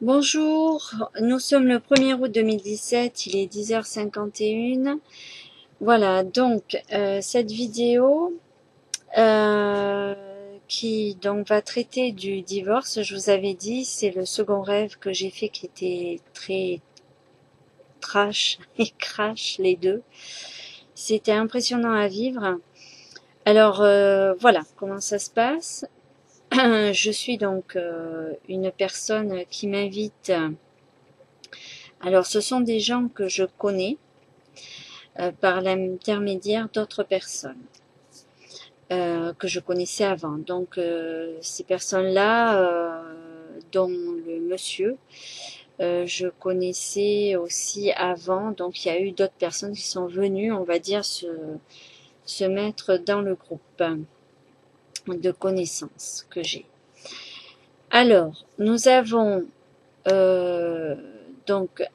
Bonjour, nous sommes le 1er août 2017, il est 10h51. Voilà, donc cette vidéo qui donc va traiter du divorce, je vous avais dit, c'est le second rêve que j'ai fait qui était très trash et crash les deux. C'était impressionnant à vivre. Alors voilà comment ça se passe. Je suis donc une personne qui m'invite. Alors ce sont des gens que je connais par l'intermédiaire d'autres personnes que je connaissais avant. Donc ces personnes-là, dont le monsieur, je connaissais aussi avant. Donc il y a eu d'autres personnes qui sont venues, on va dire, se mettre dans le groupe de connaissances que j'ai. Alors, nous avons donc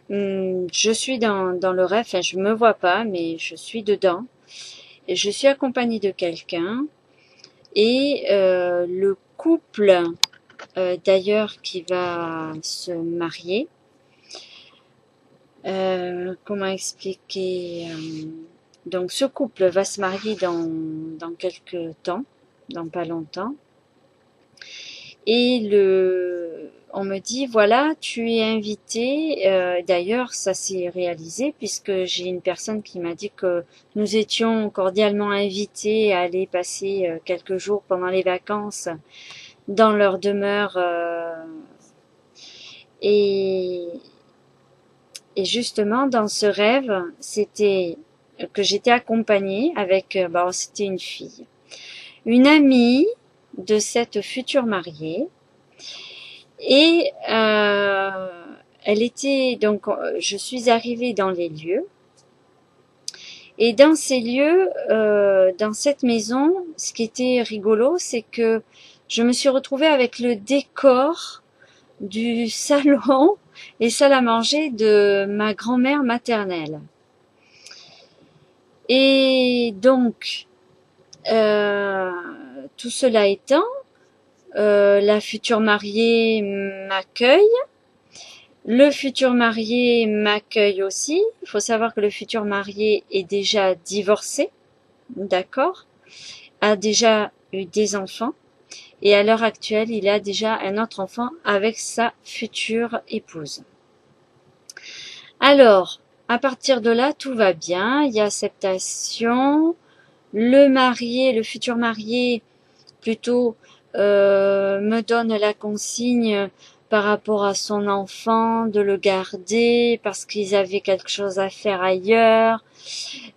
je suis dans le rêve, enfin je me vois pas, mais je suis dedans. Et je suis accompagnée de quelqu'un et le couple d'ailleurs qui va se marier. Comment expliquer donc ce couple va se marier dans quelques temps, dans pas longtemps. Et on me dit, voilà, tu es invité. D'ailleurs, ça s'est réalisé puisque j'ai une personne qui m'a dit que nous étions cordialement invités à aller passer quelques jours pendant les vacances dans leur demeure. Et, et justement, dans ce rêve, c'était que j'étais accompagnée avec, c'était une fille, une amie de cette future mariée. Et elle était donc, je suis arrivée dans les lieux. Et dans ces lieux, dans cette maison, ce qui était rigolo, c'est que je me suis retrouvée avec le décor du salon et salle à manger de ma grand-mère maternelle. Et donc, tout cela étant, la future mariée m'accueille. Le futur marié m'accueille aussi. Il faut savoir que le futur marié est déjà divorcé, d'accord, a déjà eu des enfants et à l'heure actuelle, il a déjà un autre enfant avec sa future épouse. Alors, à partir de là, tout va bien, il y a acceptation. Le futur marié, plutôt, me donne la consigne par rapport à son enfant, de le garder parce qu'ils avaient quelque chose à faire ailleurs.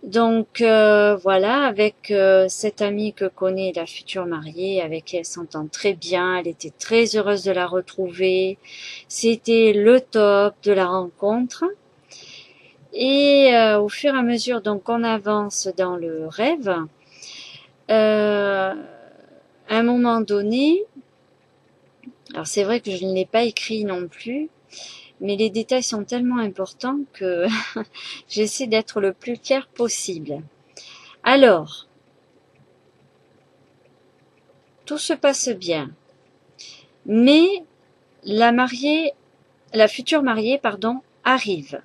Donc voilà, avec cette amie que connaît la future mariée, avec qui elle s'entend très bien, elle était très heureuse de la retrouver. C'était le top de la rencontre. Et au fur et à mesure donc on avance dans le rêve, à un moment donné, alors c'est vrai que je ne l'ai pas écrit non plus, mais les détails sont tellement importants que j'essaie d'être le plus clair possible. Alors, tout se passe bien, mais la future mariée, pardon, arrive.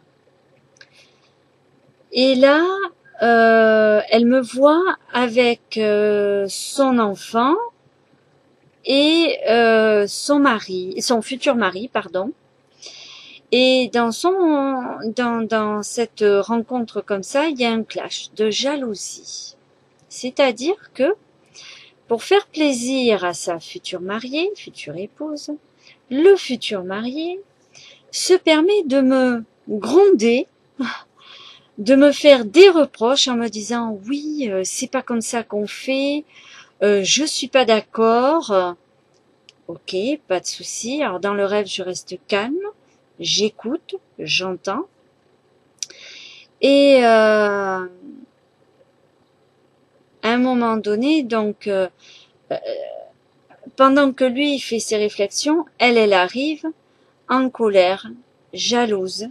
Et là, elle me voit avec son enfant et son futur mari, pardon. Et dans cette rencontre comme ça, il y a un clash de jalousie. C'est-à-dire que, pour faire plaisir à sa future mariée, future épouse, le futur marié se permet de me gronder, de me faire des reproches en me disant « oui, c'est pas comme ça qu'on fait, je suis pas d'accord ». Ok, pas de souci. Alors dans le rêve, je reste calme, j'écoute, j'entends. Et à un moment donné, donc, pendant que lui il fait ses réflexions, elle arrive en colère, jalouse.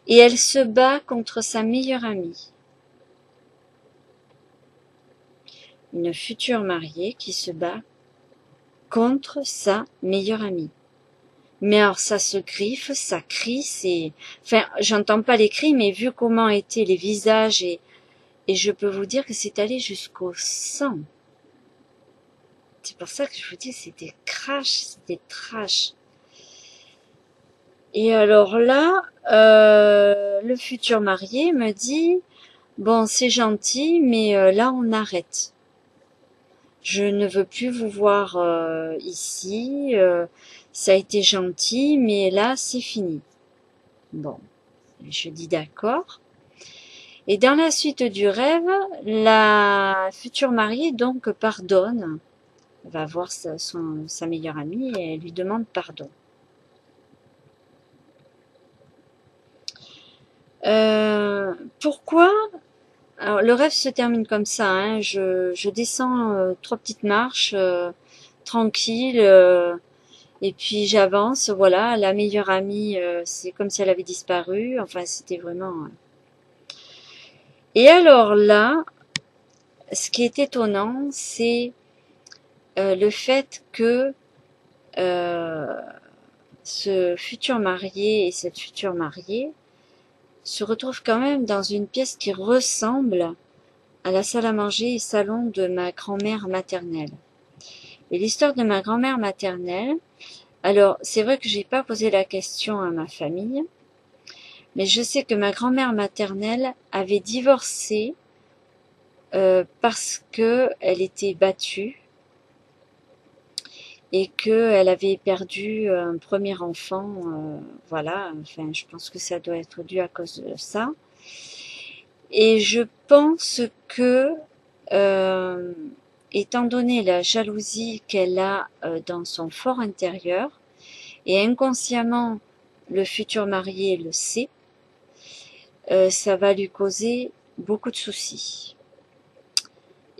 Et elle se bat contre sa meilleure amie. Une future mariée qui se bat contre sa meilleure amie. Mais alors ça se griffe, ça crie, c'est... Enfin, j'entends pas les cris, mais vu comment étaient les visages et je peux vous dire que c'est allé jusqu'au sang. C'est pour ça que je vous dis c'était crash, c'était trash. Et alors là, le futur marié me dit, bon c'est gentil, mais là on arrête. Je ne veux plus vous voir ici, ça a été gentil, mais là c'est fini. Bon, je dis d'accord. Et dans la suite du rêve, la future mariée donc pardonne, va voir sa meilleure amie et elle lui demande pardon. Pourquoi? Alors le rêve se termine comme ça, hein. Je descends 3 petites marches, tranquille, et puis j'avance, voilà, la meilleure amie, c'est comme si elle avait disparu, enfin c'était vraiment... Et alors là, ce qui est étonnant, c'est le fait que ce futur marié et cette future mariée se retrouvent quand même dans une pièce qui ressemble à la salle à manger et salon de ma grand-mère maternelle. Et l'histoire de ma grand-mère maternelle, alors c'est vrai que j'ai pas posé la question à ma famille, mais je sais que ma grand-mère maternelle avait divorcé parce que elle était battue et qu'elle avait perdu un premier enfant, voilà, enfin je pense que ça doit être dû à cause de ça. Et je pense que, euh, étant donné la jalousie qu'elle a dans son fort intérieur, et inconsciemment le futur marié le sait, ça va lui causer beaucoup de soucis.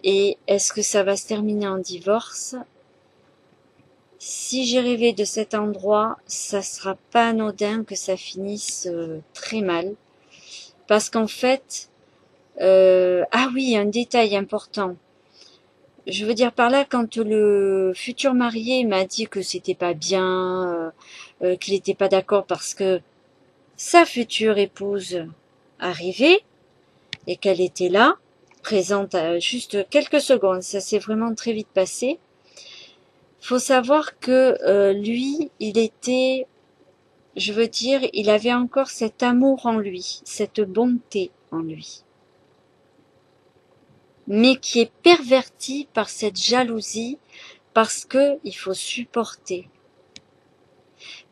Et est-ce que ça va se terminer en divorce? Si j'ai rêvé de cet endroit, ça sera pas anodin que ça finisse très mal. Parce qu'en fait, ah oui, un détail important. Je veux dire par là, quand le futur marié m'a dit que c'était pas bien, qu'il n'était pas d'accord parce que sa future épouse arrivait et qu'elle était là, présente à juste quelques secondes, ça s'est vraiment très vite passé. Faut savoir que lui, il était, je veux dire, il avait encore cet amour en lui, cette bonté en lui, mais qui est perverti par cette jalousie parce que il faut supporter.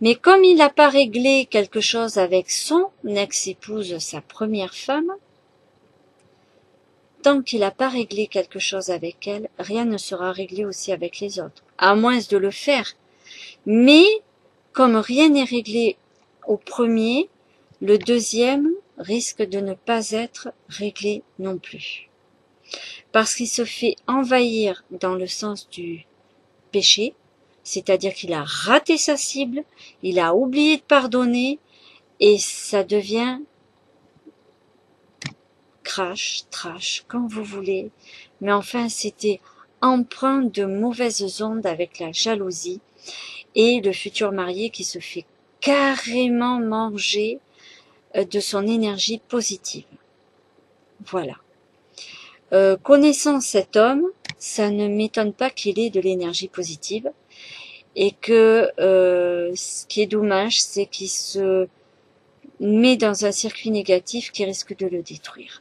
Mais comme il n'a pas réglé quelque chose avec son ex-épouse, sa première femme, tant qu'il n'a pas réglé quelque chose avec elle, rien ne sera réglé aussi avec les autres, à moins de le faire. Mais comme rien n'est réglé au premier, le deuxième risque de ne pas être réglé non plus. Parce qu'il se fait envahir dans le sens du péché, c'est-à-dire qu'il a raté sa cible, il a oublié de pardonner, et ça devient crash, trash, quand vous voulez. Mais enfin, c'était empreint de mauvaises ondes avec la jalousie et le futur marié qui se fait carrément manger de son énergie positive. Voilà. Connaissant cet homme, ça ne m'étonne pas qu'il ait de l'énergie positive et que ce qui est dommage, c'est qu'il se met dans un circuit négatif qui risque de le détruire.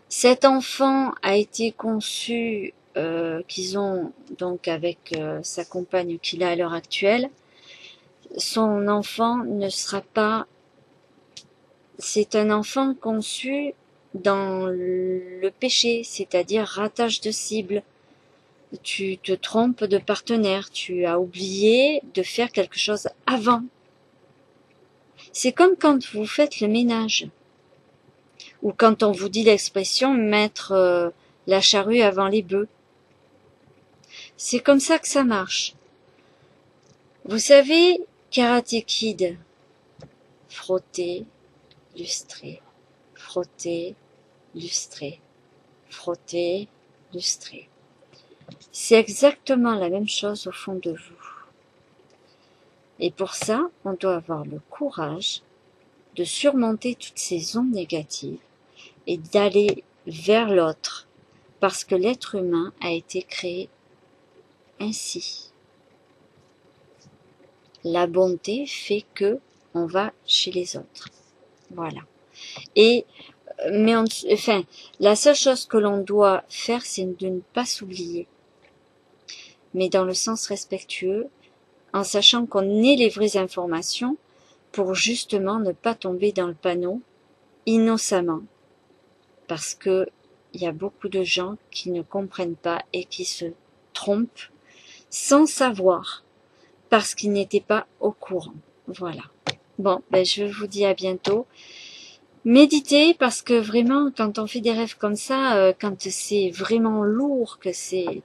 Cet enfant a été conçu qu'ils ont donc avec sa compagne qu'il a à l'heure actuelle. Son enfant ne sera pas... C'est un enfant conçu dans le péché, c'est-à-dire ratage de cible. Tu te trompes de partenaire, tu as oublié de faire quelque chose avant. C'est comme quand vous faites le ménage. Ou quand on vous dit l'expression mettre la charrue avant les bœufs. C'est comme ça que ça marche. Vous savez, Karate Kid, frotter, lustrer, frotter, lustrer, frotter, lustrer. C'est exactement la même chose au fond de vous. Et pour ça, on doit avoir le courage de surmonter toutes ces ondes négatives et d'aller vers l'autre, parce que l'être humain a été créé ainsi. La bonté fait que on va chez les autres. Voilà. Et enfin, la seule chose que l'on doit faire, c'est de ne pas s'oublier, mais dans le sens respectueux, en sachant qu'on ait les vraies informations pour justement ne pas tomber dans le panneau innocemment, parce que il y a beaucoup de gens qui ne comprennent pas et qui se trompent sans savoir, parce qu'ils n'étaient pas au courant. Voilà. Bon, ben je vous dis à bientôt. Méditez, parce que vraiment, quand on fait des rêves comme ça, quand c'est vraiment lourd, que c'est...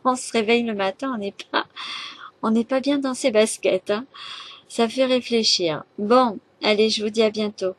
On se réveille le matin, on n'est pas bien dans ses baskets, hein. Ça fait réfléchir. Bon, allez, je vous dis à bientôt.